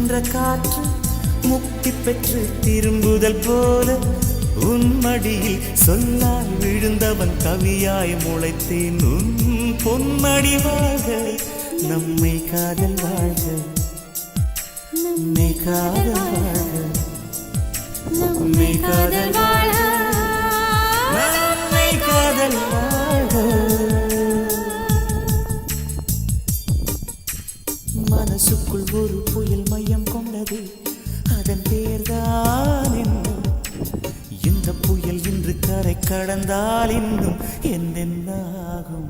சென்ற காற்று முக்தி பெற்று திரும்புதல் போல உன் மடியில் சொல்லால் விழுந்தவன் கவியாய் முளைத்தேன் உன் பொன்மடி வாழ்க நம்மை காதல் வாழ்க நம்மை காதல் வாழ்க நம்மை காதல் வாழ்க நம்மை காதல் வாழ்க. மனசுக்குள் ஒரு புயல் மையம் கொண்டது அதன் பேர்தான் என்ன. இந்த புயல் இன்று கரை கடந்தால் இன்னும் என்னென்னாகும்.